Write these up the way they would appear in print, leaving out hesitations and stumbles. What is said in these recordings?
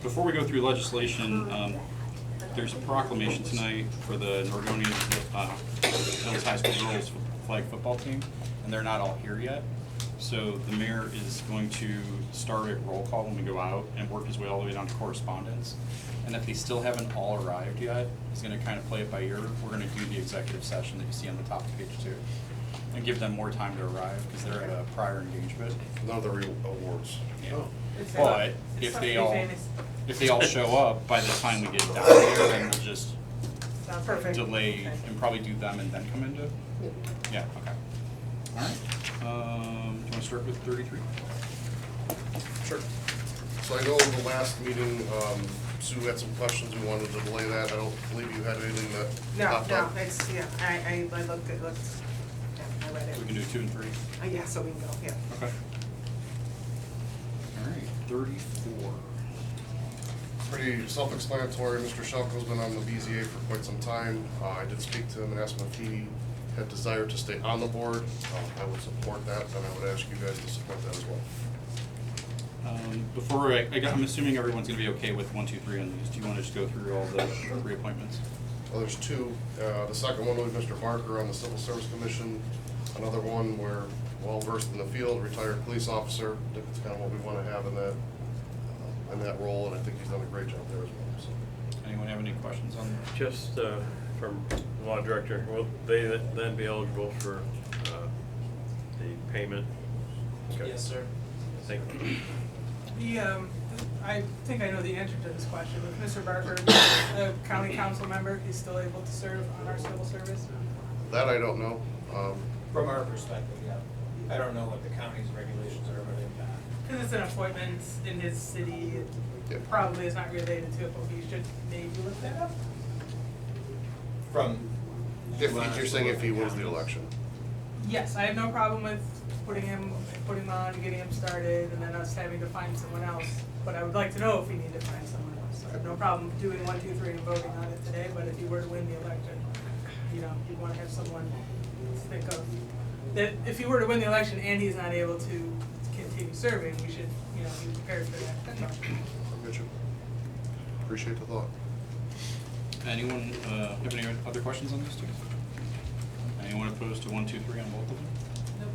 Before we go through legislation, there's a proclamation tonight for the Nordonia Hills High School girls flag football team, and they're not all here yet. So the mayor is going to start a roll call when we go out and work his way all the way down to correspondence. And if they still haven't all arrived yet, he's going to kind of play it by ear. We're going to do the executive session that you see on the top of page 2 and give them more time to arrive because they're at a prior engagement. None of the real awards. Yeah. Oh. But if they all show up by the time we get down here, then we'll just delay and probably do them and then come into. Yeah. Okay. All right. Do you want to start with 33? Sure. So I know the last meeting, Sue had some questions. We wanted to delay that. I don't believe you had anything that popped up. No, it's, yeah, I looked, yeah, I read it. We can do 2 and 3. Yeah, so we can go, yeah. Okay. All right. 34. Pretty self-explanatory. Mr. Shelko's been on the BZA for quite some time. I did speak to him and asked him if he had desire to stay on the board. I would support that, and I would ask you guys to support that as well. Before I'm assuming everyone's going to be okay with 1, 2, 3 on these. Do you want to just go through all the reappointments? Well, there's 2. The second one was Mr. Barker on the Civil Service Commission. Another one, we're well-versed in the field, retired police officer. I think it's kind of what we want to have in that role, and I think he's done a great job there as well. So. Anyone have any questions on that? Just from the law director, will they then be eligible for the payment? Okay. Yes, sir. Thank you. I think I know the answer to this question. With Mr. Barker, a county council member, he's still able to serve on our civil service? That I don't know. From our perspective, yeah. I don't know what the county's regulations are, but Because it's an appointment in his city, it Yeah. probably is not related to it, but we should maybe look that up. from. If you're saying if he wins the election. Yes, I have no problem with putting him on, getting him started, and then us having to find someone else. But I would like to know if we need to find someone else. I have no problem doing 1, 2, 3 and voting on it today, but if you were to win the election, you know, you'd want to have someone to think of. That if you were to win the election and he's not able to continue serving, we should, you know, be prepared for that. I'm with you. Appreciate the thought. Anyone have any other questions on these 2? Anyone opposed to 1, 2, 3 on both of them? Nope.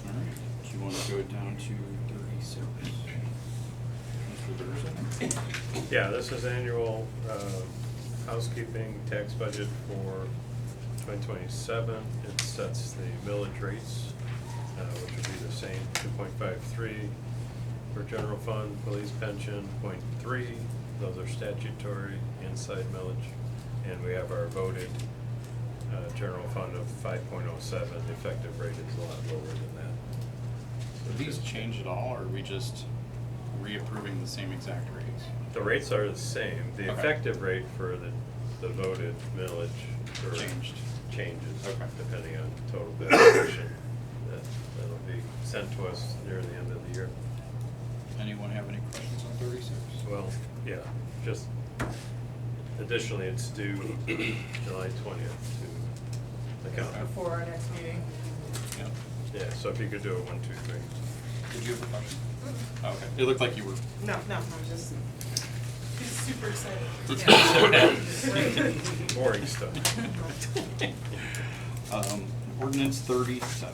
All right. Do you want to go down to 36? Mr. Thursday? Yeah, this is annual housekeeping tax budget for 2027. It sets the millage rates, which would be the same, 2.53 for general fund, police pension, 0.3. Those are statutory inside millage. And we have our voted general fund of 5.07. The effective rate is a lot lower than that. Are these changed at all, or are we just reapproving the same exact rates? The rates are the same. The Okay. effective rate for the voted millage changes Okay. depending on total valuation. That'll be sent to us near the end of the year. Anyone have any questions on 36? Well, yeah, just additionally, it's due July 20th to the county. Before our next meeting. Yeah. Yeah, so if you could do it 1, 2, 3. Did you have a question? Oh, okay. It looked like you were. No, I'm just. He's super excited. Boring stuff. Ordinance 37.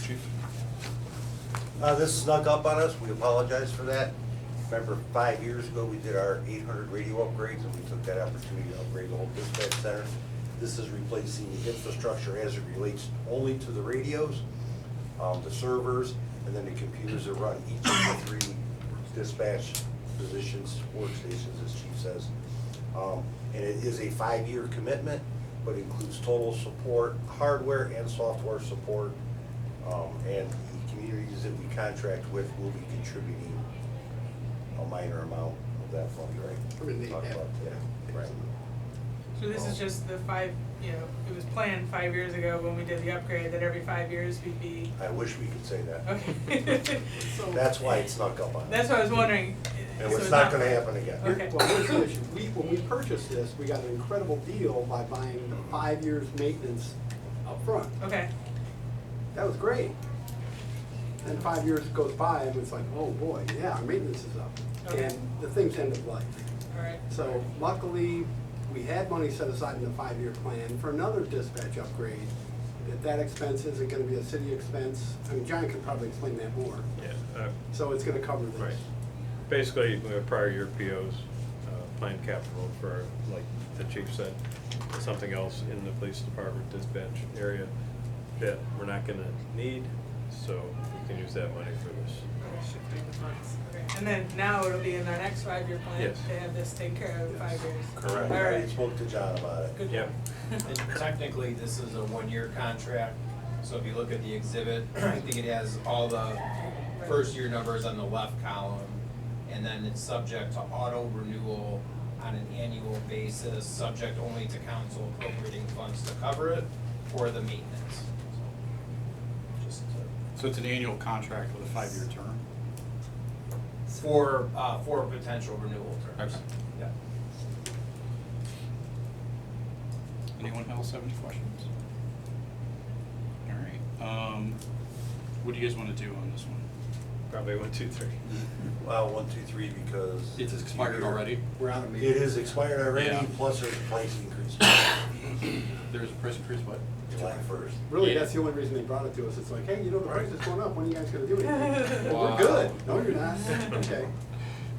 Chief? This snuck up on us, we apologize for that. Remember 5 years ago, we did our 800 radio upgrades and we took that opportunity to upgrade the whole dispatch center. This is replacing the infrastructure as it relates only to the radios, the servers, and then the computers that run each of the 3 dispatch positions, workstations, as Chief says. And it is a 5-year commitment, but includes total support, hardware and software support. And the communities that we contract with will be contributing a minor amount of that fund, right? I mean, Talk about that, right. So this is just the 5, you know, it was planned 5 years ago when we did the upgrade that every 5 years we'd be. I wish we could say that. Okay. So That's why it snuck up on us. that's what I was wondering. And So it's not gonna happen again. Okay. Well, here's the issue. When we purchased this, we got an incredible deal by buying 5 years maintenance up front. Okay. That was great. And 5 years goes by and it's like, oh boy, yeah, our maintenance is up. Okay. And the thing's end of life. Alright. So luckily, we had money set aside in the 5-year plan for another dispatch upgrade. That expense isn't gonna be a city expense. I mean, John can probably explain that more. Yeah, So it's gonna cover this. right. Basically, we have prior year POs, planned capital for, like the chief said, something else in the police department dispatch area that we're not gonna need, so we can use that money for this. Shifting the funds, okay. And then now it'll be in our next 5-year plan Yes. to have this taken care of in 5 years. Correct. All I right. spoke to John about it. Good Yeah. job. And technically, this is a one-year contract, so if you look at the exhibit, I think it has all the first year numbers on the left column, and then it's subject to auto renewal on an annual basis, subject only to council appropriating funds to cover it for the maintenance. Just So it's an annual contract with a 5-year term? for potential renewal terms. Okay. Yeah. Anyone else have any questions? All right, what do you guys wanna do on this one? Probably 1, 2, 3. Well, 1, 2, 3, because. It's expired already? We're out of It maintenance. is expired already, Yeah. plus there's a price increase There's a price increase, what? July 1st. Really, Yeah. that's the only reason they brought it to us. It's like, hey, you know, the price is going up. When are you guys gonna do anything? Wow. We're good. No, you're not. Okay.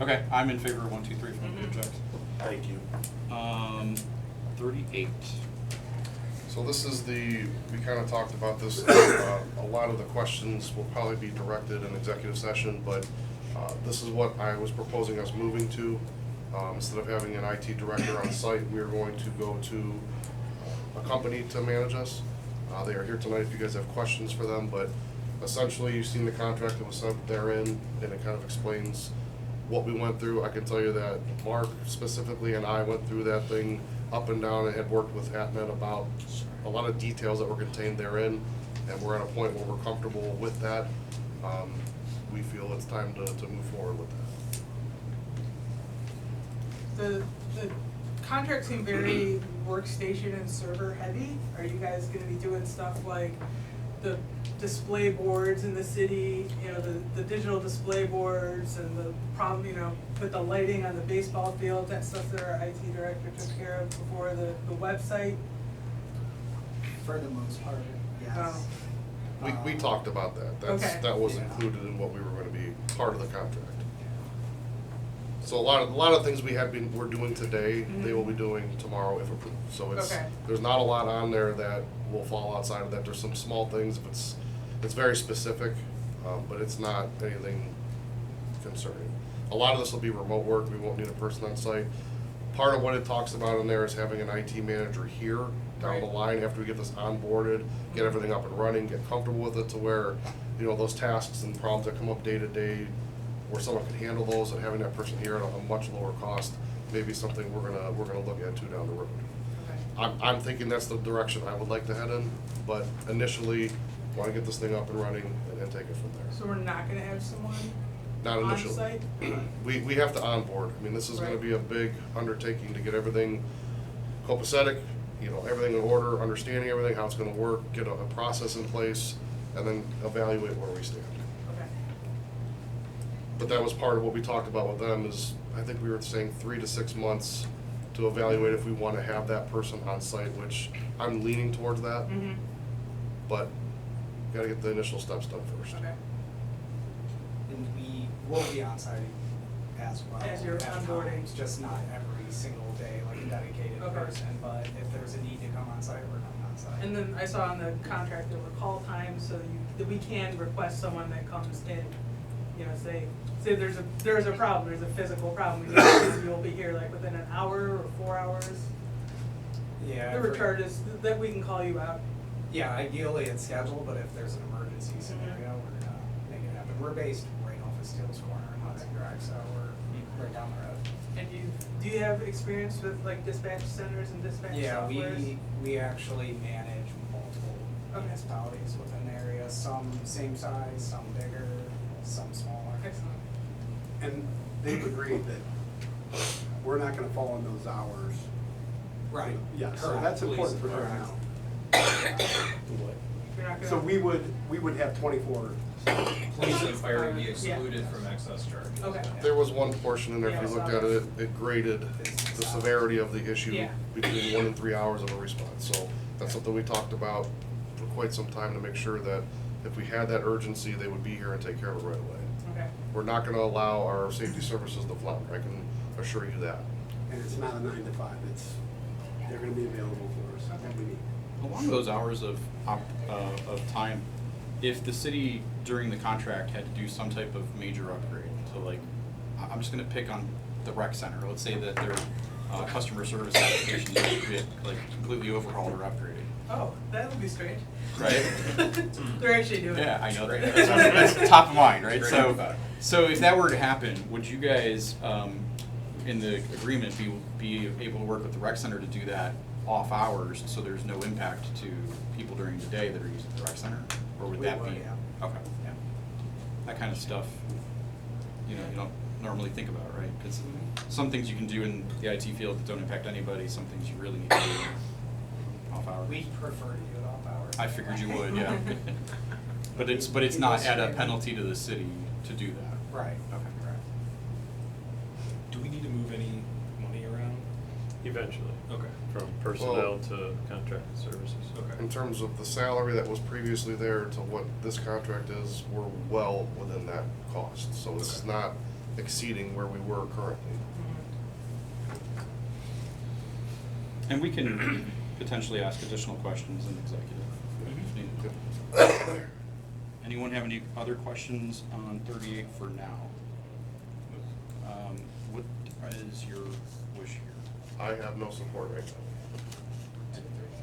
Okay, I'm in favor of 1, 2, 3, if nobody objects. Thank you. 38. So this is we kinda talked about this, a lot of the questions will probably be directed in executive session, but, this is what I was proposing us moving to. Instead of having an IT director on site, we are going to go to a company to manage us. They are here tonight if you guys have questions for them, but essentially, you've seen the contract that was sent therein, and it kind of explains what we went through. I can tell you that Mark specifically and I went through that thing up and down and had worked with AtMed about a lot of details that were contained therein, and we're at a point where we're comfortable with that. We feel it's time to move forward with that. The contract seemed very workstation and server heavy. Are you guys gonna be doing stuff like the display boards in the city, you know, the digital display boards and the problem, you know, put the lighting on the baseball field, that stuff that our IT director took care of before the website? For the most part, yes. We talked about that. Okay. That was Yeah. included in what we were gonna be part of the contract. So a lot of things we're doing today, they will be doing tomorrow if approved. So Okay. there's not a lot on there that will fall outside of that. There's some small things, if it's very specific, but it's not anything concerning. A lot of this will be remote work, we won't need a person on site. Part of what it talks about in there is having an IT manager here down the Right. line after we get this onboarded, get everything up and running, get comfortable with it to where, you know, those tasks and problems that come up day to day, where someone can handle those, and having that person here at a much lower cost, may be something we're gonna look at too down the road. Okay. I'm thinking that's the direction I would like to head in, but initially, wanna get this thing up and running and take it from there. So we're not gonna have someone Not on initially. site? We have to onboard. I mean, this is gonna Right. be a big undertaking to get everything copacetic, you know, everything in order, understanding everything, how it's gonna work, get a process in place, and then evaluate where we stand. Okay. But that was part of what we talked about with them is, I think we were saying 3 to 6 months to evaluate if we wanna have that person on site, which I'm leaning towards that, Mm-hmm, but gotta get the initial steps done first. okay. And we will be on site as well. As you're at onboarding. times, just not every single day, like a dedicated Okay. person, but if there's a need to come on site, we're coming on site. And then I saw on the contract there were call times, so that we can request someone that comes in, you know, say there's a problem, there's a physical problem, you'll be here like within an hour or 4 hours. Yeah. The for- return is, that we can call you out. Yeah, ideally it's scheduled, but if there's an emergency Mm-hmm. scenario, we're gonna make it happen. We're based right off of Steele's Corner in Hudson Drive, so we're right down the road. And do you have experience with like dispatch centers and dispatch Yeah, softwares? we actually manage multiple Okay. municipalities within the area, some same size, some bigger, some smaller. Excellent. And they've agreed that we're not gonna fall in those hours. Right. Yeah, so Correct. that's important for Police, her correct. now. You're not gonna. So we would have 24. Police and fire would be excluded from excess charges. Okay. There was one portion in there, if Yeah, you I looked saw at that. it, it graded the severity of the issue Yeah. between 1 and 3 hours of a response. So that's something we talked about for quite some time to make sure that if we had that urgency, they would be here and take care of it right away. Okay. We're not gonna allow our safety services to flounder, I can assure you that. And it's not a 9 to 5, they're gonna be available for us, what we need. Along those hours of time, if the city during the contract had to do some type of major upgrade, so like, I'm just gonna pick on the rec center, let's say that their customer service applications get like completely overhauled or upgraded, Oh, that would be strange. right? They're actually doing it. Yeah, I know, that's top of mind, right? Great So, info. so if that were to happen, would you guys, in the agreement, be able to work with the rec center to do that off hours, so there's no impact to people during the day that are using the rec center? Or would We that would, be? yeah. Okay, yeah. That kind of stuff, you don't normally think about, right? Because some things you can do in the IT field that don't impact anybody, some things you really need to do off hours. We prefer to do it off hours. I figured you would, yeah. But it's not at a penalty to the city to do that. Right. Okay. Do we need to move any money around? Eventually. Okay. From personnel to contracted services. In terms of the salary that was previously there to what this contract is, we're well within that cost. So it's not exceeding where we were currently. And we can potentially ask additional questions in executive. if needed. Anyone have any other questions on 38 for now? What is your wish here? I have no support right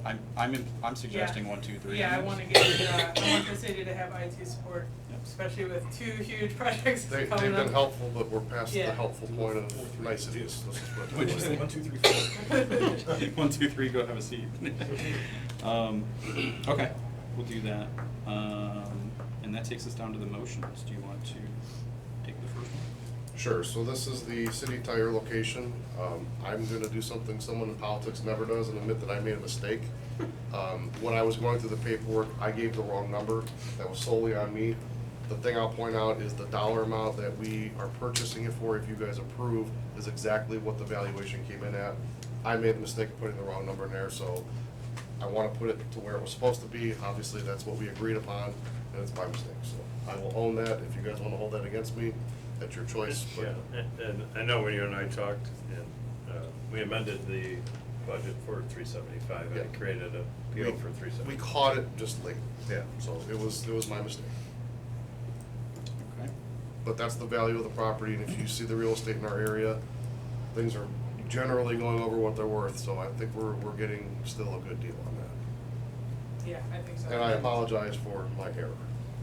now. I'm suggesting Yeah. 1, 2, 3. Yeah, I want to get, I want the city to have IT support, Yep. especially with 2 huge projects They've coming up. been helpful, but we're past the Yeah. helpful point of niceties. Let's just put it that Which way. is 1, 2, 3, 4. 1, 2, 3, go have a seat. Okay, we'll do that. And that takes us down to the motions. Do you want to take the first one? Sure, so this is the city tire location. I'm gonna do something someone in politics never does and admit that I made a mistake. When I was going through the paperwork, I gave the wrong number. That was solely on me. The thing I'll point out is the dollar amount that we are purchasing it for, if you guys approve, is exactly what the valuation came in at. I made the mistake of putting the wrong number in there, so I wanna put it to where it was supposed to be. Obviously, that's what we agreed upon, and it's my mistake, so I will own that. If you guys wanna hold that against me, that's your choice, but. Yeah, and I know when you and I talked, and we amended the budget for 375, Yeah. and created a PO for 375. We caught it just late. Yeah. So it was my mistake. Okay. But that's the value of the property, and if you see the real estate in our area, things are generally going over what they're worth, so I think we're getting still a good deal on that. Yeah, I think so. And I apologize for my error.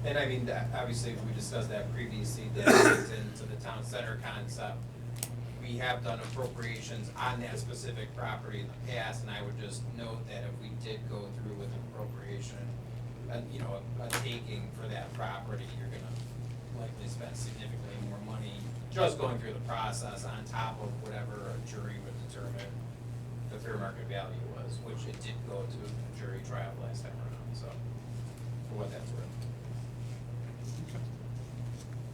And I mean, that, obviously, we discussed that previously, that fits into the town center concept. We have done appropriations on that specific property in the past, and I would just note that if we did go through with an appropriation, a taking for that property, you're gonna likely spend significantly more money just going through the process on top of whatever a jury would determine the fair market value was, which it did go to a jury trial last time around, so, for what that's worth.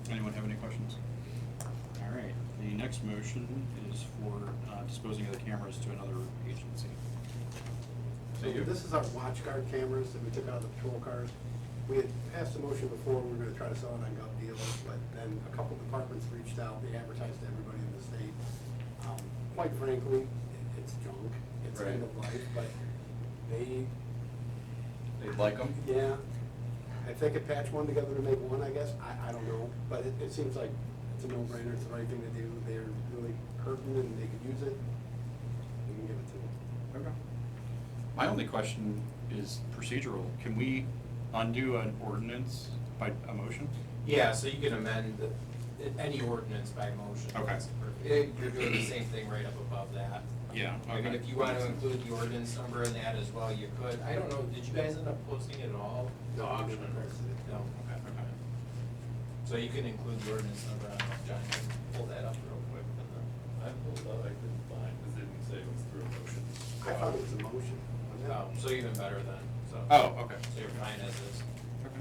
Anyone have any questions? All right, the next motion is for disposing of the cameras to another agency. So this is our watch guard cameras that we took out of the patrol cars. We had passed a motion before, we were gonna try to sell it on Gov Deals, but then a couple departments reached out, they advertised to everybody in the state. Quite frankly, it's junk, it's end of life, but they, like them? yeah, if they could patch one together to make one, I guess, I don't know, but it seems like it's a no-brainer, it's the right thing to do, they're really hurting and they could use it, we can give it to them. Okay. My only question is procedural. Can we undo an ordinance by a motion? Yeah, so you can amend any ordinance by motion. Okay. You're doing the same thing right up above that. Yeah, I mean, okay. if you want to include the ordinance number in that as well, you could. I don't know, did you guys end up posting it at all? The No, we auction? didn't post it. No, okay. So you can include the ordinance number. I don't know if John can pull that up real quick. I pulled out, I couldn't find, because it didn't say it was through a motion. I thought it was a motion. wasn't it? So even better then. so. Oh, okay. So you're fine as is. Okay.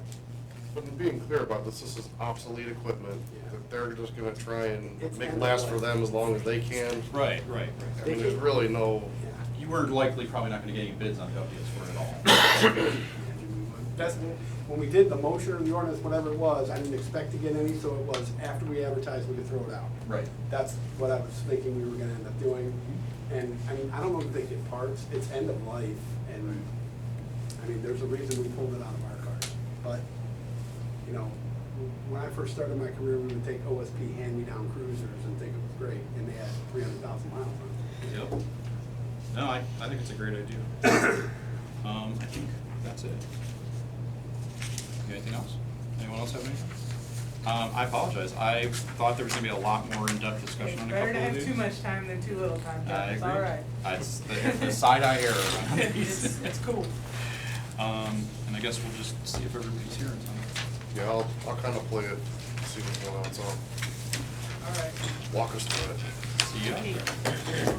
But in being clear about this is obsolete equipment, Yeah. that they're just gonna try and It's make end of last for life. them as long as they can. Right, right, I right. mean, there's really no, Yeah. You were likely probably not gonna get any bids on W's for it all. That's, when we did the motion or the ordinance, whatever it was, I didn't expect to get any, so it was after we advertised, we could throw it out. Right. That's what I was thinking we were gonna end up doing. And, I mean, I don't know if they get parts, it's end of life, and, I mean, there's a reason we pulled it out of our cars. But, you know, when I first started my career, we would take OSP hand-me-down cruisers and think it was great, and they had 300,000 miles on them. Yep. No, I think it's a great idea. I think that's it. Anything else? Anyone else have anything? I apologize. I thought there was gonna be a lot more in-depth discussion It's on a better couple to of have these. too much time than too little time, I Jeff, it's agree. all right. It's the side-eye error on these. It's cool. And I guess we'll just see if everybody's here in time. yeah, I'll kind of play it, see what's going on, so All right. walk us through it. See you out there.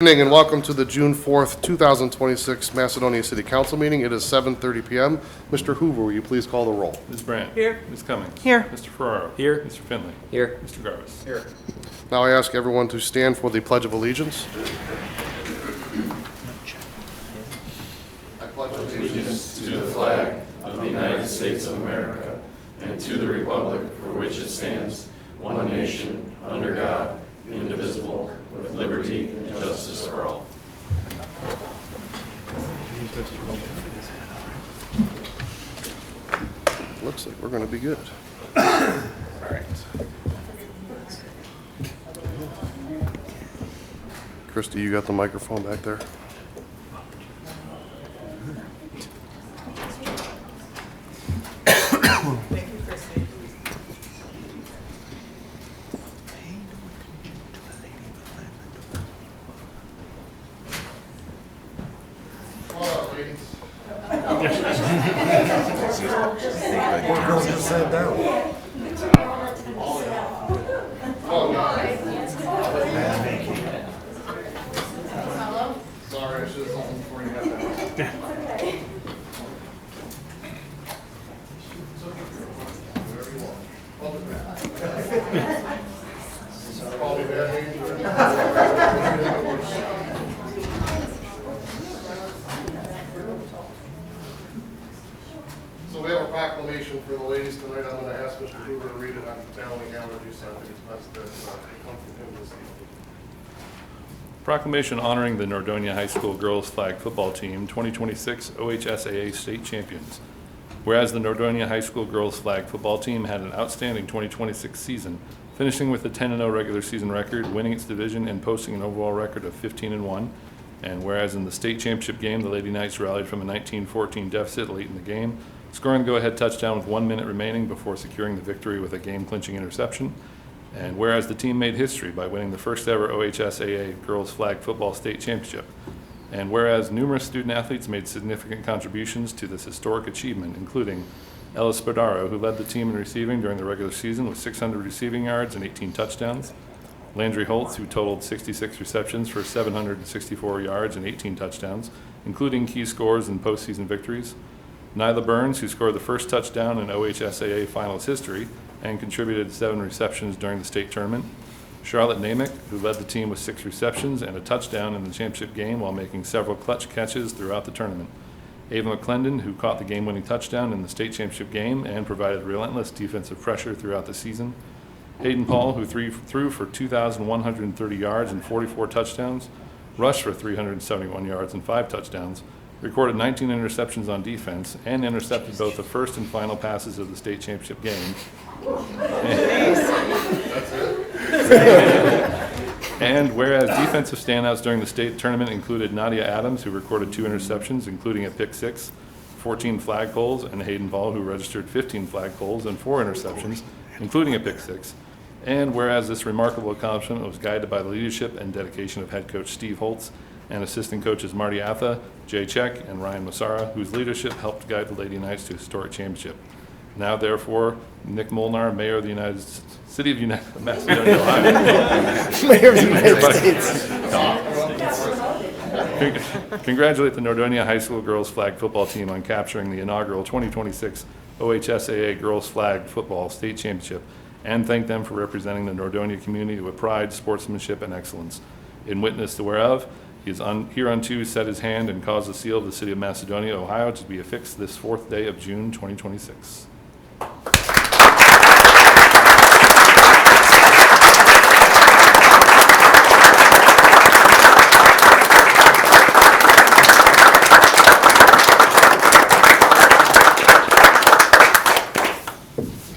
Good evening and welcome to the June 4th, 2026 Macedonia City Council meeting. It is 7:30 PM. Mr. Hoover, will you please call the roll? Ms. Brandt. Here. Ms. Cummings. Here. Mr. Ferraro. Here. Mr. Finley. Here. Mr. Garvis. Here. Now I ask everyone to stand for the Pledge of Allegiance. I pledge allegiance to the flag of the United States of America and to the republic for which it stands, one nation, under God, indivisible, with liberty and justice for all. Looks like we're going to be good. Christy, you got the microphone back there? Thank you, Christy. Come on up, ladies. Sorry, I should have told them before you got there. Call me bad names. So we have a proclamation for the ladies tonight. I'm going to ask Mr. Hoover to read it on the town legalities. I think it's best that it comes from him this evening. Proclamation honoring the Nordonia High School Girls Flag Football Team 2026 OHSAA State Champions. Whereas the Nordonia High School Girls Flag Football Team had an outstanding 2026 season, finishing with a 10-0 regular season record, winning its division, and posting an overall record of 15-1. And whereas in the state championship game, the Lady Knights rallied from a 19-14 deficit late in the game, scoring the go-ahead touchdown with 1 minute remaining before securing the victory with a game-clinching interception. And whereas the team made history by winning the first ever OHSAA Girls Flag Football State Championship. And whereas numerous student athletes made significant contributions to this historic achievement, including Ella Spadaro, who led the team in receiving during the regular season with 600 receiving yards and 18 touchdowns. Landry Holtz, who totaled 66 receptions for 764 yards and 18 touchdowns, including key scores in postseason victories. Nyla Burns, who scored the first touchdown in OHSAA finals history and contributed 7 receptions during the state tournament. Charlotte Namick, who led the team with 6 receptions and a touchdown in the championship game while making several clutch catches throughout the tournament. Ava McClendon, who caught the game-winning touchdown in the state championship game and provided relentless defensive pressure throughout the season. Hayden Paul, who threw for 2,130 yards and 44 touchdowns, rushed for 371 yards and 5 touchdowns, recorded 19 interceptions on defense, and intercepted both the first and final passes of the state championship game. And whereas defensive standouts during the state tournament included Nadia Adams, who recorded 2 interceptions, including a pick 6, 14 flagpoles, and Hayden Paul, who registered 15 flagpoles and 4 interceptions, including a pick 6. And whereas this remarkable accomplishment was guided by the leadership and dedication of head coach Steve Holtz and assistant coaches Marty Atha, Jay Check, and Ryan Massara, whose leadership helped guide the Lady Knights to a historic championship. Now, therefore, Nick Molnar, Mayor of the City of Macedonia, Ohio. Mayor of the United States. Congratulate the Nordonia High School Girls Flag Football Team on capturing the inaugural 2026 OHSAA Girls Flag Football State Championship, and thank them for representing the Nordonia community with pride, sportsmanship, and excellence. In witness to whereof, he is hereunto set his hand and caused the seal of the City of Macedonia, Ohio, to be affixed this 4th day of June 2026.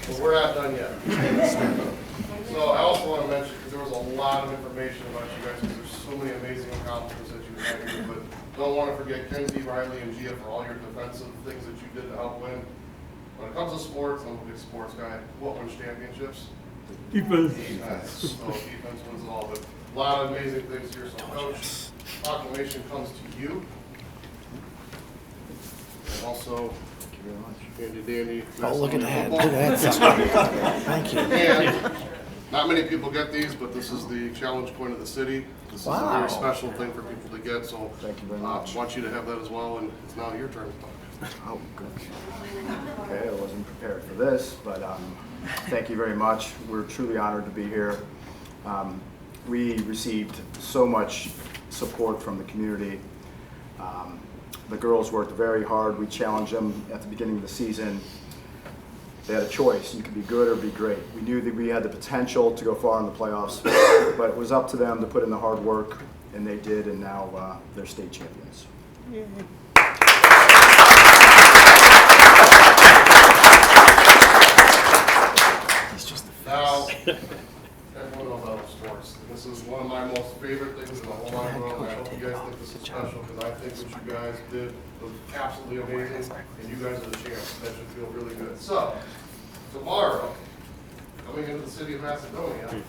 Well, we're not done yet. So I also want to mention, because there was a lot of information about you guys, because there's so many amazing accomplishments that you had here, but don't want to forget Kenzie, Riley, and Gia for all your defensive things that you did to help win. When it comes to sports, I'm a big sports guy. What wins championships? Defense. So defense wins it all, but a lot of amazing things here. So Coach, proclamation comes to you. And also, Andy Danny. Oh, look at that, look at that. Thank you. And Not many people get these, but this is the challenge point of the city. This is a very special thing for people to get, so. Thank you very much. Want you to have that as well, and it's now your turn to talk. Oh, good. Okay, I wasn't prepared for this, but thank you very much. We're truly honored to be here. We received so much support from the community. The girls worked very hard. We challenged them at the beginning of the season. They had a choice. You could be good or be great. We knew that we had the potential to go far in the playoffs, but it was up to them to put in the hard work, and they did, and now they're state champions. Now, everyone knows about sports. This is one of my most favorite things in the whole wide world. I hope you guys think this is special, because I think what you guys did was absolutely amazing, and you guys are the champs. That should feel really good. So, tomorrow, coming into the city of Macedonia,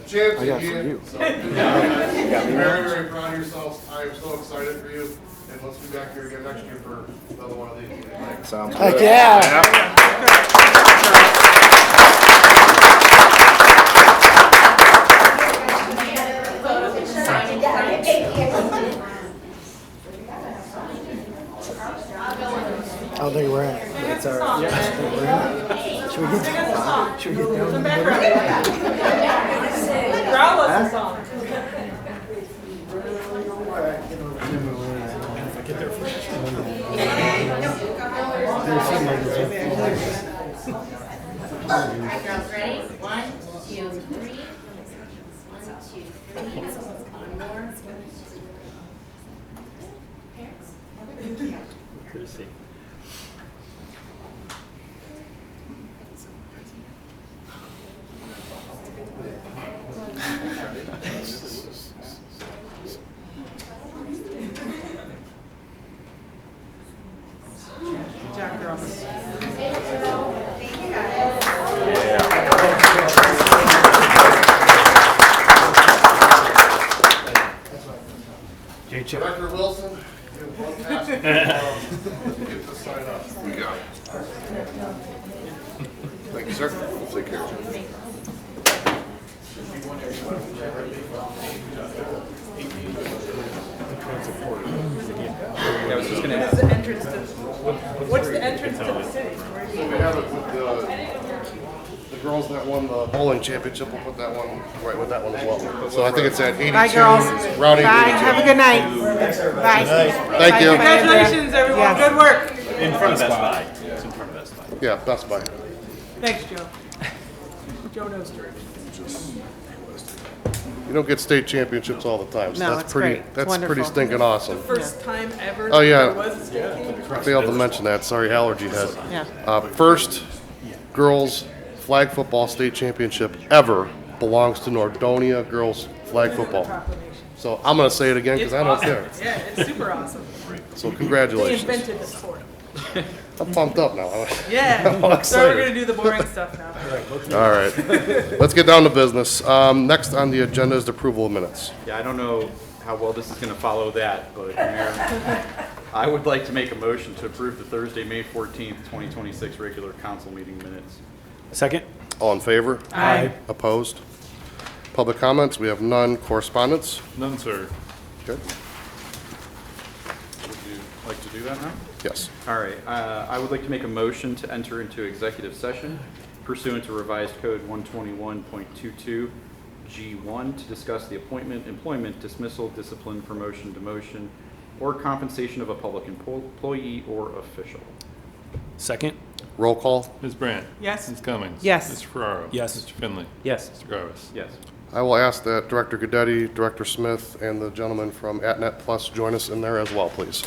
chance again. So, very, very proud of yourselves. I am so excited for you. And let's be back here again next year for another one of these. Thanks. Sounds good. I don't think we're in. It's our. Should we get down? Should we get down? Growl us a song. Girls, ready? 1, 2, 3. 1, 2, 3. One more. Courtesy. Jack, you're on. Director Wilson, you have one task to get this sign up. We got it. Thank you, sir. Take care. I was just gonna What's ask. the entrance to, what's the entrance to the city? Where do So you- we have it with the girls that won the bowling championship. We'll put that one right with that one as well. So I think it's at 82. Bye, girls. Round 82. Bye, have a good night. Bye. Thank you. Congratulations, everyone, Yes. good work. In front of Best Buy. It's in front of Best Buy. Yeah, Best Buy. Thanks, Joe. Joe knows directions. You don't get state championships all the time, so No, that's it's pretty. great. It's That's pretty wonderful. stinking awesome. First time ever Oh, yeah. there was a state game. I failed to mention that. Sorry, allergy head. Yeah. First girls flag football state championship ever belongs to Nordonia girls flag football. So I'm gonna say it again because It's I don't awesome. care. Yeah, it's super awesome. So They congratulations. invented the sport. I'm pumped up now. Yeah, I'm all so we're excited. gonna do the boring stuff now. All right, let's get down to business. Next on the agenda is the approval of minutes. Yeah, I don't know how well this is going to follow that, but Mayor, I would like to make a motion to approve the Thursday, May 14th, 2026 regular council meeting minutes. Second? All in favor? Aye. Opposed? Public comments, we have none. Correspondence? None, sir. Good. Would you like to do that now? Yes. All right, I would like to make a motion to enter into executive session pursuant to revised code 121.22 G1 to discuss the appointment, employment, dismissal, discipline, promotion, demotion, or compensation of a public employee or official. Second? Roll call. Ms. Brandt? Yes. Ms. Cummings? Yes. Mr. Ferraro? Yes. Mr. Finley? Yes. Mr. Garvis? Yes. I will ask that Director Goodetti, Director Smith, and the gentleman from AtNet Plus join us in there as well, please.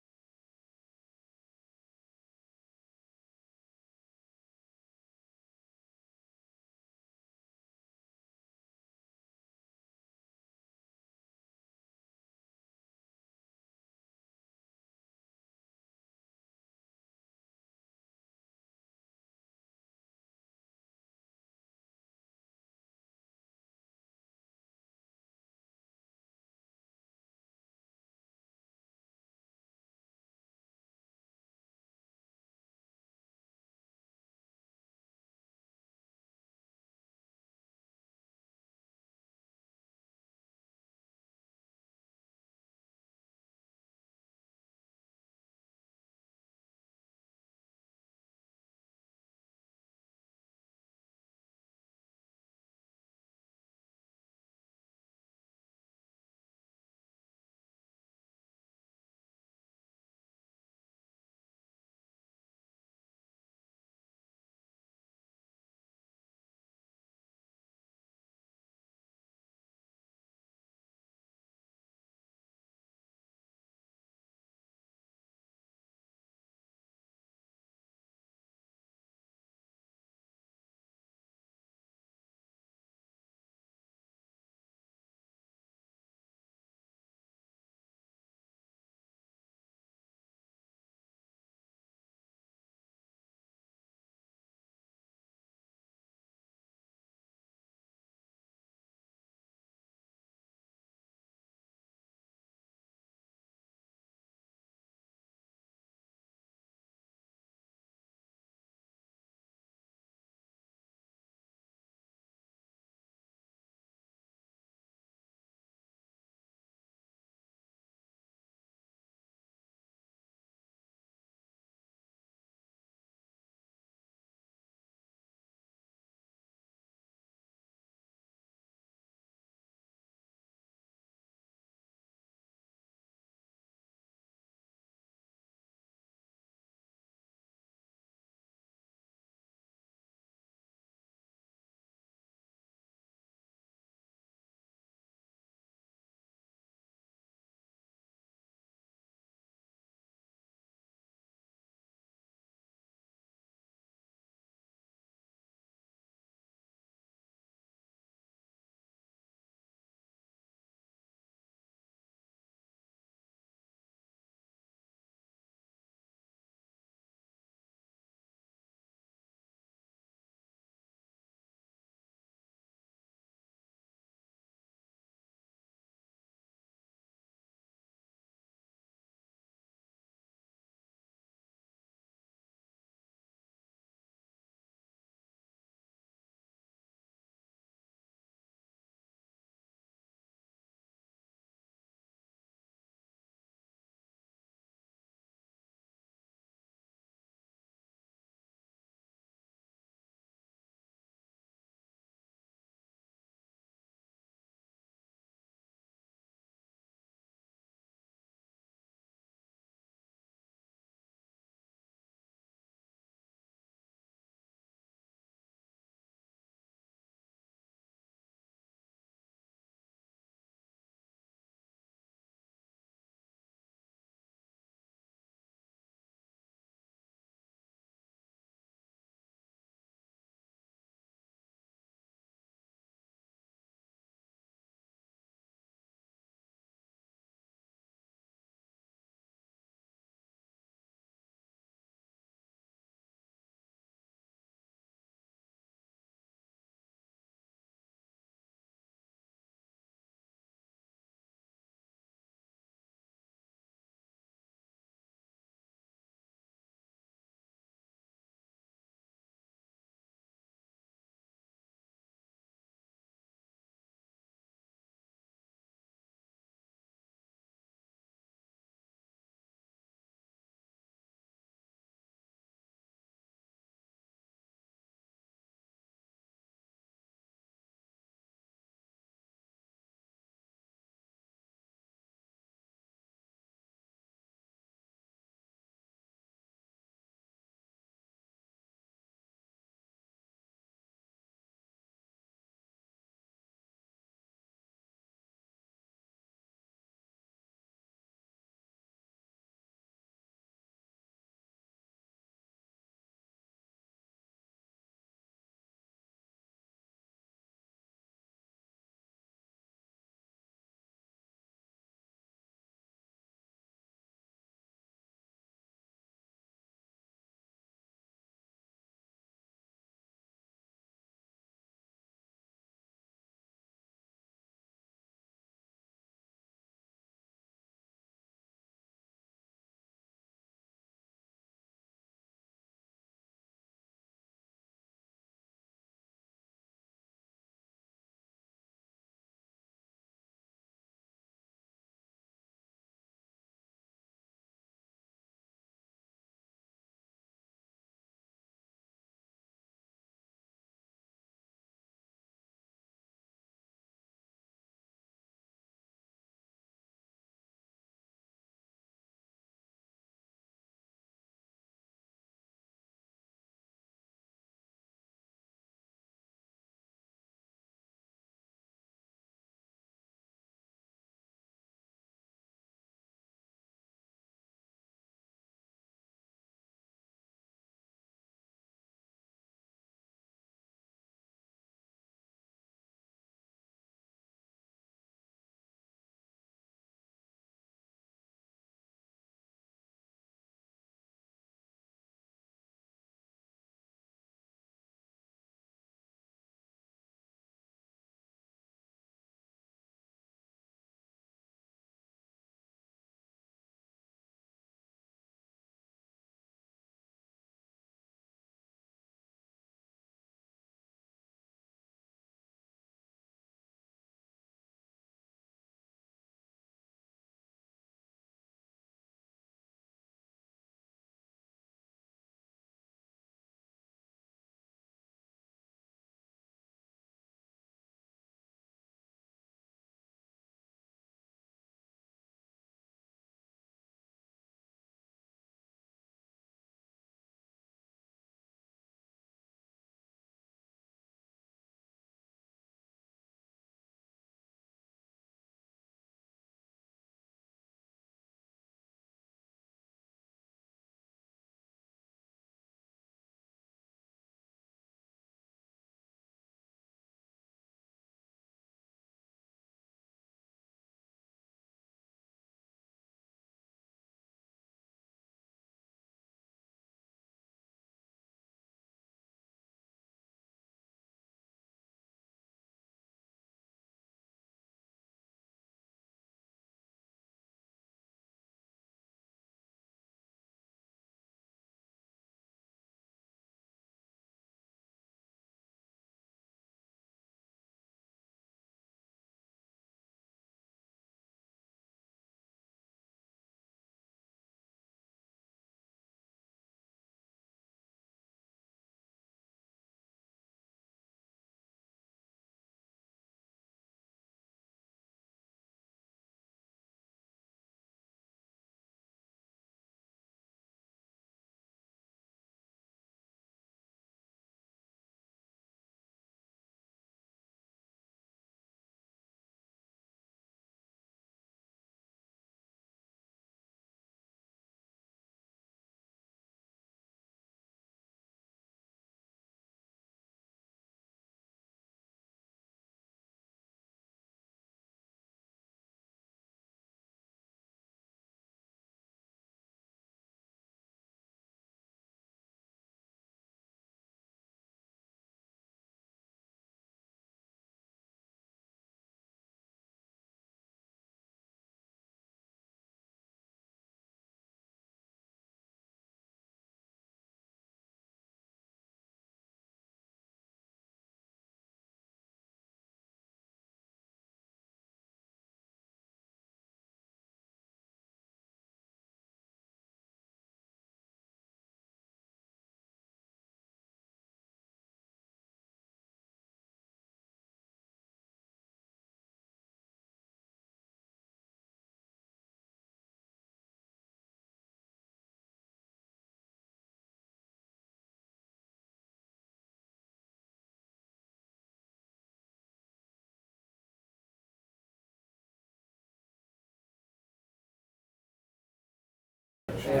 Too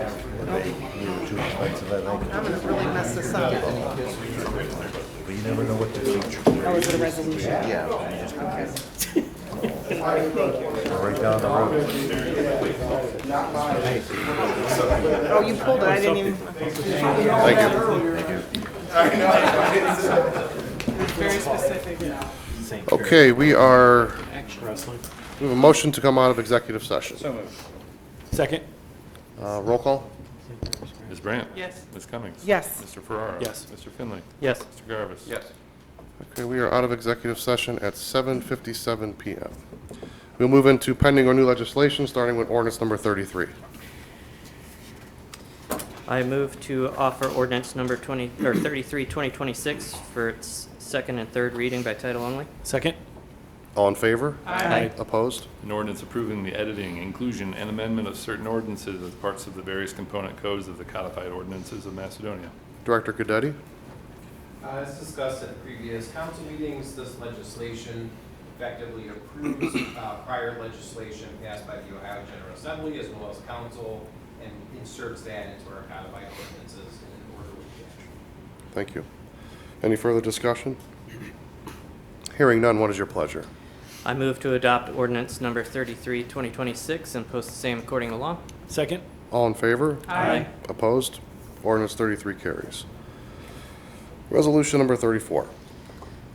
expensive, I think. I'm gonna really mess this up. But you never know what the future. Oh, is it a resolution? Yeah. Okay. Right down the road. Oh, you pulled it, I didn't even. Thank you. It's very specific. Okay, we have a motion to come out of executive session. So moved. Second? Roll call? Ms. Brandt? Yes. Ms. Cummings? Yes. Mr. Ferraro? Yes. Mr. Finley? Yes. Mr. Garvis? Yes. Okay, we are out of executive session at 7:57 PM. We'll move into pending or new legislation, starting with ordinance number 33. I move to offer ordinance number 33, 2026 for its second and third reading by title only. Second? All in favor? Aye. Opposed? An ordinance approving the editing, inclusion, and amendment of certain ordinances as parts of the various component codes of the codified ordinances of Macedonia. Director Goodetti? As discussed at previous council meetings, this legislation effectively approves prior legislation passed by the Ohio General Assembly as well as council and inserts that into our codified ordinances in order with the action. Thank you. Any further discussion? Hearing none, what is your pleasure? I move to adopt ordinance number 33, 2026 and post the same according to law. Second? All in favor? Aye. Opposed? Ordinance 33 carries. Resolution number 34.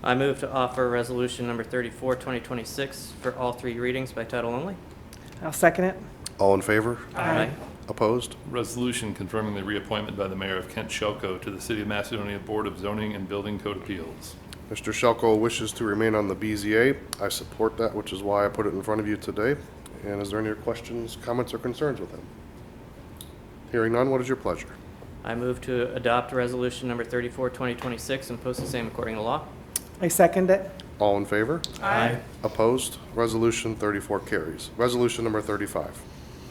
I move to offer resolution number 34, 2026 for all three readings by title only. I'll second it. All in favor? Aye. Opposed? Resolution confirming the reappointment by the mayor of Kent Shelko to the City of Macedonia Board of Zoning and Building Code Appeals. Mr. Shelko wishes to remain on the BZA. I support that, which is why I put it in front of you today. And is there any questions, comments, or concerns with him? Hearing none, what is your pleasure? I move to adopt resolution number 34, 2026 and post the same according to law. I second it. All in favor? Aye. Opposed? Resolution 34 carries. Resolution number 35.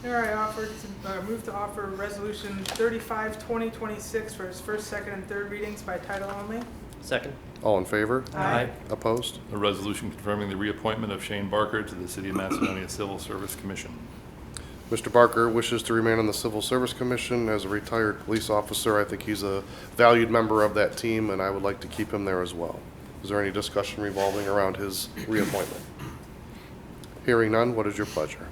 Here I move to offer resolution 35, 2026 for its first, second, and third readings by title only. Second. All in favor? Aye. Opposed? A resolution confirming the reappointment of Shane Barker to the City of Macedonia Civil Service Commission. Mr. Barker wishes to remain on the Civil Service Commission as a retired police officer. I think he's a valued member of that team, and I would like to keep him there as well. Is there any discussion revolving around his reappointment? Hearing none, what is your pleasure?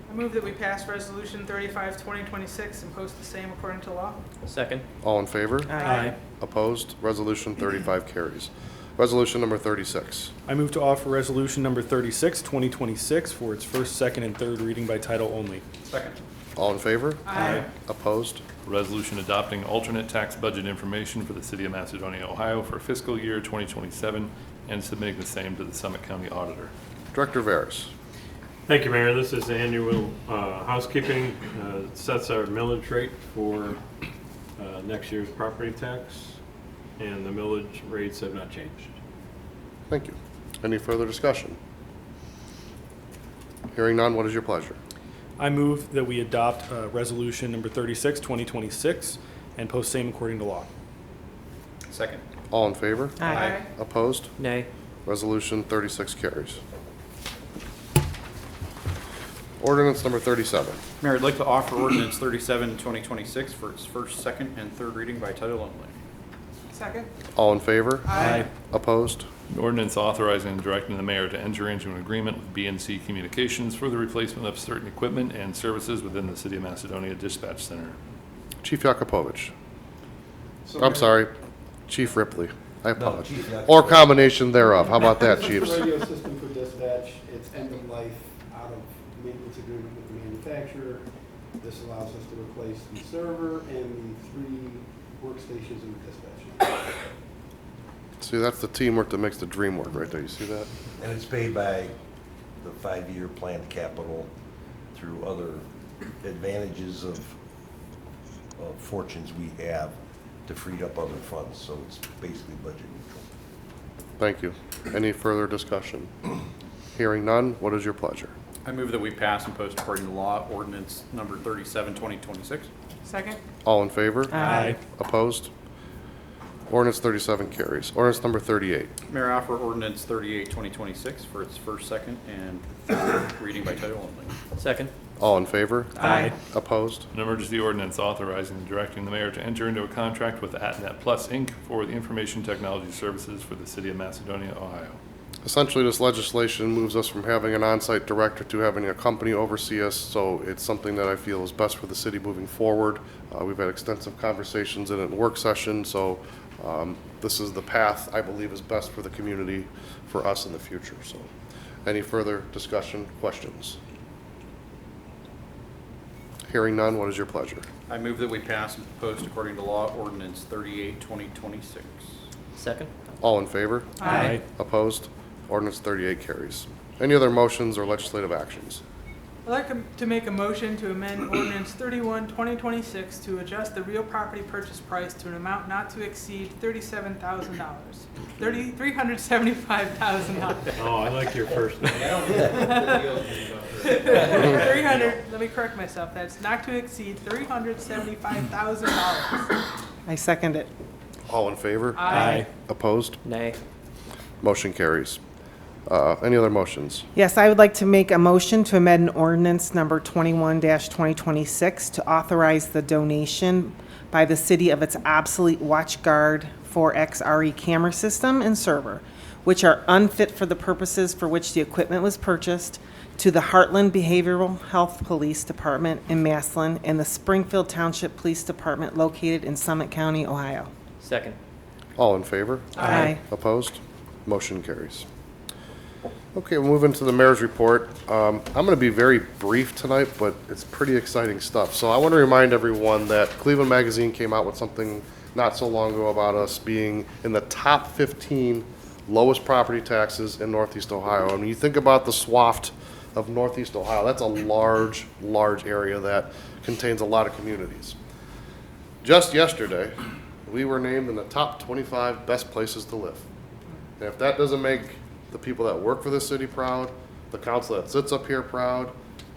I move that we pass resolution 35, 2026 and post the same according to law. Second. All in favor? Aye. Opposed? Resolution 35 carries. Resolution number 36. I move to offer resolution number 36, 2026 for its first, second, and third reading by title only. Second. All in favor? Aye. Opposed? A resolution adopting alternate tax budget information for the City of Macedonia, Ohio for fiscal year 2027 and submitting the same to the Summit County Auditor. Director Veras. Thank you, Mayor. This is the annual housekeeping. It sets our millage rate for next year's property tax, and the millage rates have not changed. Thank you. Any further discussion? Hearing none, what is your pleasure? I move that we adopt resolution number 36, 2026 and post same according to law. Second. All in favor? Aye. Opposed? Nay. Resolution 36 carries. Ordinance number 37. Mayor, I'd like to offer ordinance 37, 2026 for its first, second, and third reading by title only. Second. All in favor? Aye. Opposed? An ordinance authorizing and directing the mayor to enter into an agreement with BNC Communications for the replacement of certain equipment and services within the City of Macedonia Dispatch Center. Chief Yakupovich. So I'm Mayor- sorry, Chief Ripley. I apologize. Chief Yakupovich. Or combination thereof. How about that, This is Chiefs? the radio system for dispatch. It's end of life out of maintenance agreement with the manufacturer. This allows us to replace the server and the 3 workstations in the dispatch. See, that's the teamwork that makes the dream work right there. You see that? And it's paid by the 5-year planned capital through other advantages of fortunes we have to free up other funds, so it's basically budget neutral. Thank you. Any further discussion? Hearing none, what is your pleasure? I move that we pass and post according to law ordinance number 37, 2026. Second. All in favor? Aye. Opposed? Ordinance 37 carries. Ordinance number 38. Mayor, I offer ordinance 38, 2026 for its first, second, and third reading by title only. Second. All in favor? Aye. Opposed? An emergency ordinance authorizing and directing the mayor to enter into a contract with AtNet Plus, Inc. for the information technology services for the city of Macedonia, Ohio. Essentially, this legislation moves us from having an on-site director to having a company oversee us, so it's something that I feel is best for the city moving forward. We've had extensive conversations in a work session, so this is the path I believe is best for the community, for us in the future. So, any further discussion, questions? Hearing none, what is your pleasure? I move that we pass and post according to law ordinance 38, 2026. Second? All in favor? Aye. Opposed? Ordinance 38 carries. Any other motions or legislative actions? I'd like to make a motion to amend ordinance 31, 2026 to adjust the real property purchase price to an amount not to exceed $37,000. $375,000. Oh, I like your first name. 300, let me correct myself, that's not to exceed $375,000. I second it. All in favor? Aye. Opposed? Nay. Motion carries. Any other motions? Yes, I would like to make a motion to amend ordinance number 21-2026 to authorize the donation by the city of its obsolete WatchGuard 4X RE camera system and server, which are unfit for the purposes for which the equipment was purchased, to the Heartland Behavioral Health Police Department in Massillon and the Springfield Township Police Department located in Summit County, Ohio. Second? All in favor? Aye. Opposed? Motion carries. Okay, we'll move into the mayor's report. I'm going to be very brief tonight, but it's pretty exciting stuff. So I want to remind everyone that Cleveland Magazine came out with something not so long ago about us being in the top 15 lowest property taxes in Northeast Ohio. I mean, you think about the swath of Northeast Ohio, that's a large, large area that contains a lot of communities. Just yesterday, we were named in the top 25 best places to live. And if that doesn't make the people that work for this city proud, the council that sits up here proud,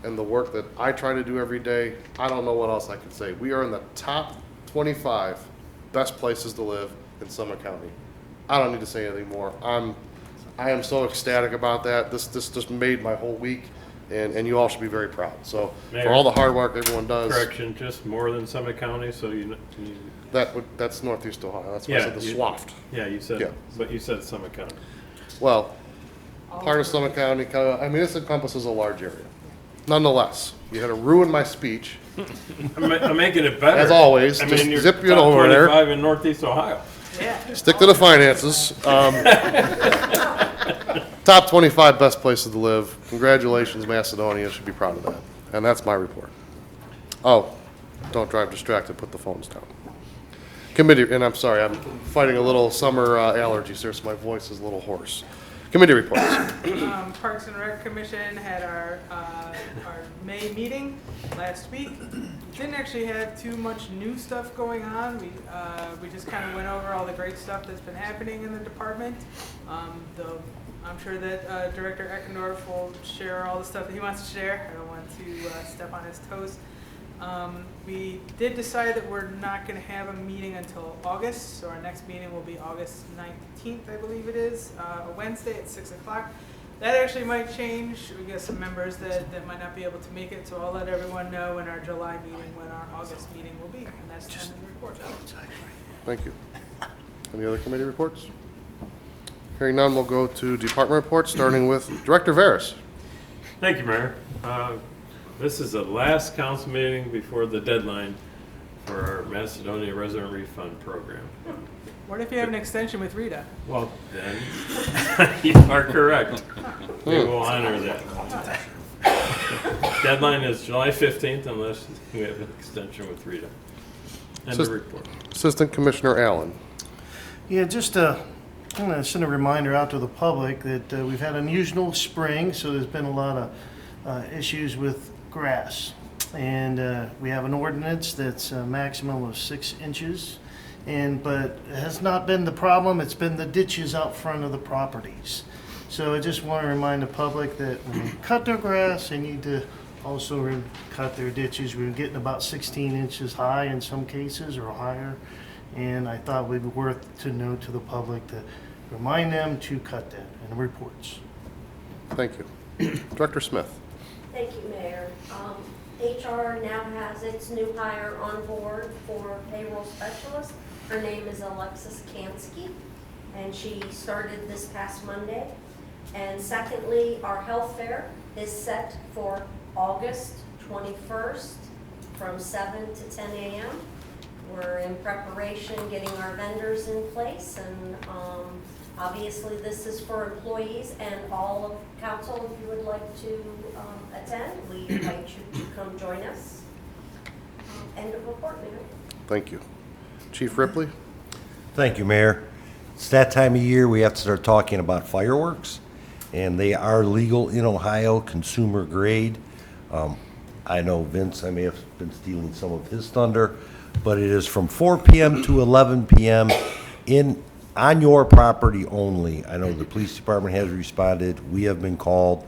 and the work that I try to do every day, I don't know what else I can say. We are in the top 25 best places to live in Summit County. I don't need to say anything more. I am so ecstatic about that. This just made my whole week, and you all should be very proud. So for all the hard work everyone does. Correction, just more than Summit County, so That's Northeast Ohio. That's why I said the swath. Yeah, you said, Yeah. but you said Summit County. Well, part of Summit County, I mean, this encompasses a large area. Nonetheless, you had to ruin my speech. I'm making it better. As always, I just mean, you're zip it top over there. 25 in Northeast Ohio. Stick to the finances. Top 25 best places to live. Congratulations, Macedonia. Should be proud of that. And that's my report. Oh, don't drive distracted. Put the phones down. Committee, and I'm sorry, I'm fighting a little summer allergies here, so my voice is a little hoarse. Committee reports. Parks and Rec Commission had our May meeting last week. Didn't actually have too much new stuff going on. We just kind of went over all the great stuff that's been happening in the department. Though I'm sure that Director Eckendorf will share all the stuff that he wants to share. I don't want to step on his toes. We did decide that we're not going to have a meeting until August, so our next meeting will be August 19th, I believe it is, a Wednesday at 6 o'clock. That actually might change. We got some members that might not be able to make it, so I'll let everyone know in our July meeting when our August meeting will be, and that's the end of the report. Thank you. Any other committee reports? Hearing none, we'll go to department reports, starting with Director Veras. Thank you, Mayor. This is the last council meeting before the deadline for our Macedonia resident refund program. What if you have an extension with Rita? Well, then, you are correct. We will honor that. Deadline is July 15th unless we have an extension with Rita. End of report. Assistant Commissioner Allen. Yeah, just I'm going to send a reminder out to the public that we've had an unusual spring, so there's been a lot of issues with grass. And we have an ordinance that's a maximum of 6 inches. But it has not been the problem, it's been the ditches out front of the properties. So I just want to remind the public that when they cut their grass, they need to also cut their ditches. We're getting about 16 inches high in some cases or higher. And I thought it would be worth to know to the public to remind them to cut that in the reports. Thank you. Director Smith. Thank you, Mayor. HR now has its new hire on board for payroll specialist. Her name is Alexis Kansky, and she started this past Monday. And secondly, our health fair is set for August 21st from 7 to 10 a.m. We're in preparation, getting our vendors in place, and obviously this is for employees and all of council. If you would like to attend, we invite you to come join us. End of report, Mayor. Thank you. Chief Ripley? Thank you, Mayor. It's that time of year we have to start talking about fireworks, and they are legal in Ohio, consumer grade. I know Vince, I may have been stealing some of his thunder, but it is from 4 p.m. to 11 p.m. on your property only. I know the police department has responded. We have been called.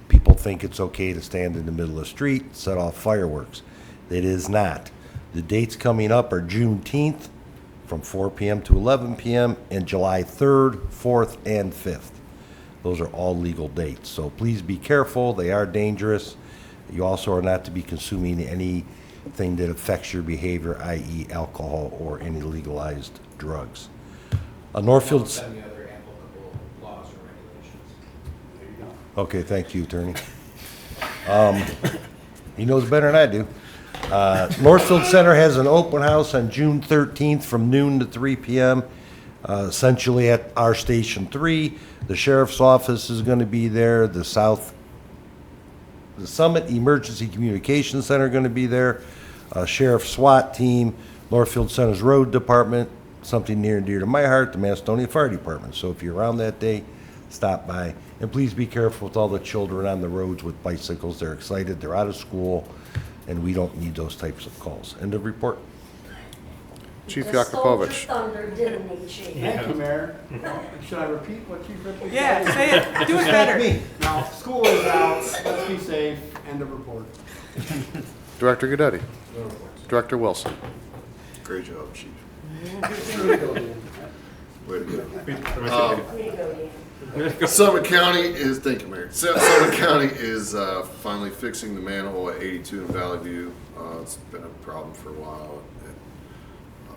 People think it's okay to stand in the middle of the street, set off fireworks. It is not. The dates coming up are Juneteenth from 4 p.m. to 11 p.m. and July 3rd, 4th, and 5th. Those are all legal dates. So please be careful. They are dangerous. You also are not to be consuming anything that affects your behavior, i.e. alcohol or any legalized drugs. Northfield's. Any other applicable laws or regulations. There you go. Okay, thank you, Attorney. He knows better than I do. Northfield Center has an open house on June 13th from noon to 3 p.m. Essentially at our Station 3. The Sheriff's Office is going to be there. The Summit Emergency Communications Center going to be there. Sheriff SWAT team, Northfield Center's Road Department, something near and dear to my heart, the Macedonia Fire Department. So if you're around that day, stop by. And please be careful with all the children on the roads with bicycles. They're excited, they're out of school, and we don't need those types of calls. End of report. Chief Just stole your Yakupovich. thunder, didn't he, Chief? Thank you, Mayor. Should I repeat what Chief Ripley said? Yeah, say it, do it better. Now, school is out, let's be safe, end of report. Director Goodetti. Director Wilson. Great job, Chief. Way to go, Dan. Way to go. Way to go, Dan. Summit County is, thank you, Mayor. Summit County is finally fixing the manhole at 82 in Valley View. It's been a problem for a while.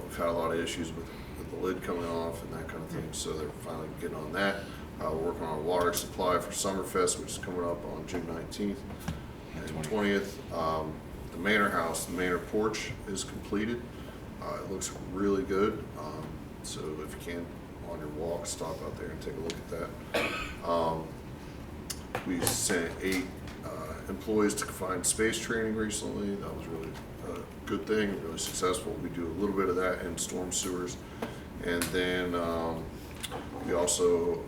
We've had a lot of issues with the lid coming off and that kind of thing, so they're finally getting on that. We're working on a water supply for Summerfest, which is coming up on June 19th and 20th. The Manor House, the Manor porch is completed. It looks really good. So if you can, on your walk, stop out there and take a look at that. We sent 8 employees to confined space training recently. That was really a good thing, really successful. We do a little bit of that in storm sewers. And then we also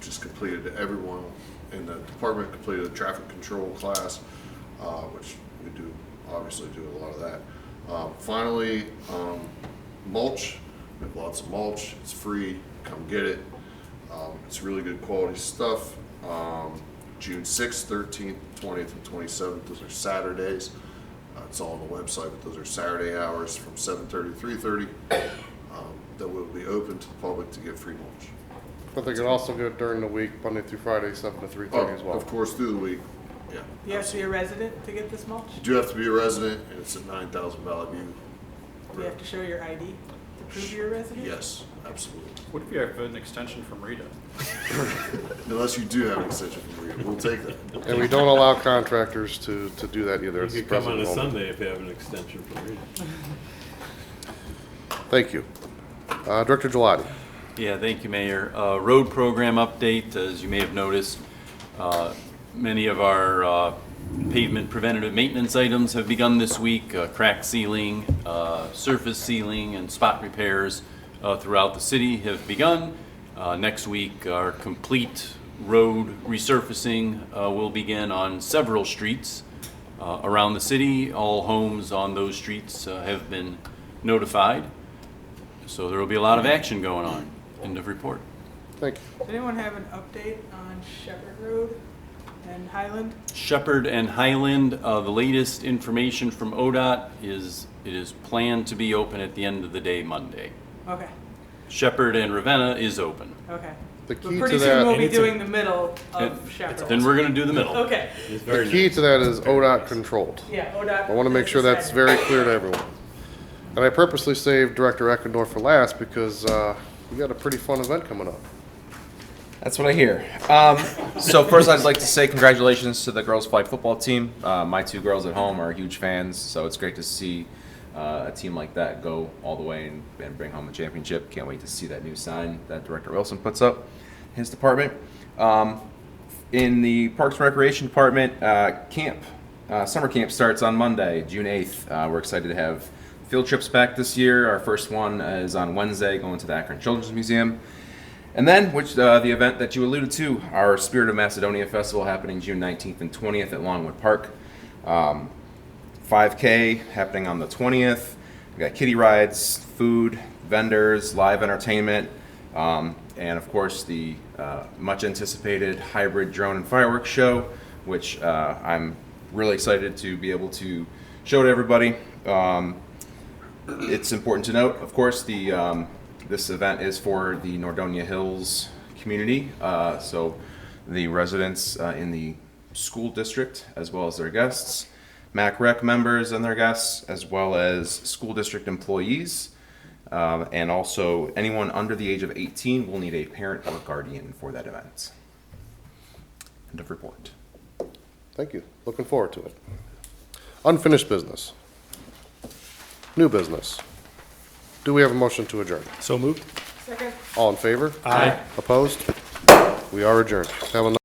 just completed, everyone in the department completed a traffic control class, which we do obviously do a lot of that. Finally, mulch. We have lots of mulch. It's free. Come get it. It's really good quality stuff. June 6th, 13th, 20th, and 27th. Those are Saturdays. It's all on the website, but those are Saturday hours from 7:30 to 3:30. That will be open to the public to get free mulch. But they can also go during the week, Monday through Friday, 7 to 3:30 as well. Of course, through the week. Yeah. You have to be a resident to get this mulch? You do have to be a resident, and it's at 9,000 Valley View. Do you have to show your ID to prove you're a resident? Yes, absolutely. What if you have an extension from Rita? Unless you do have an extension from Rita, we'll take that. And we don't allow contractors to do that either. You It's could come on a president only. Sunday if you have an extension from Rita. Thank you. Director Gelati. Yeah, thank you, Mayor. Road program update, as you may have noticed, many of our pavement preventative maintenance items have begun this week. Crack sealing, surface sealing, and spot repairs throughout the city have begun. Next week, our complete road resurfacing will begin on several streets around the city. All homes on those streets have been notified. So there will be a lot of action going on. End of report. Thank you. Does anyone have an update on Shepherd Road and Highland? Shepherd and Highland, the latest information from ODOT is it is planned to be open at the end of the day Monday. Okay. Shepherd and Ravenna is open. Okay. The But key pretty to soon that, we'll be doing the middle And- of Shepherd. Then we're gonna do the middle. Okay, the key to that is ODOT controlled. yeah, ODOT. I want to make sure that's very clear to everyone. And I purposely saved Director Eckendorf for last because we got a pretty fun event coming up. That's what I hear. So first, I'd like to say congratulations to the girls' flag football team. My two girls at home are huge fans, so it's great to see a team like that go all the way and bring home a championship. Can't wait to see that new sign that Director Wilson puts up in his department. In the Parks and Recreation Department, summer camp starts on Monday, June 8th. We're excited to have field trips back this year. Our first one is on Wednesday, going to the Akron Children's Museum. And then, the event that you alluded to, our Spirit of Macedonia Festival happening June 19th and 20th at Longwood Park. 5K happening on the 20th. We got kiddie rides, food, vendors, live entertainment, and of course the much anticipated hybrid drone and fireworks show, which I'm really excited to be able to show to everybody. It's important to note, of course, this event is for the Nordonia Hills community, so the residents in the school district as well as their guests, MacRec members and their guests, as well as school district employees, and also anyone under the age of 18 will need a parent or guardian for that event. End of report. Thank you. Looking forward to it. Unfinished business. New business. Do we have a motion to adjourn? So moved. Second. All in favor? Aye. Opposed? We are adjourned. Have a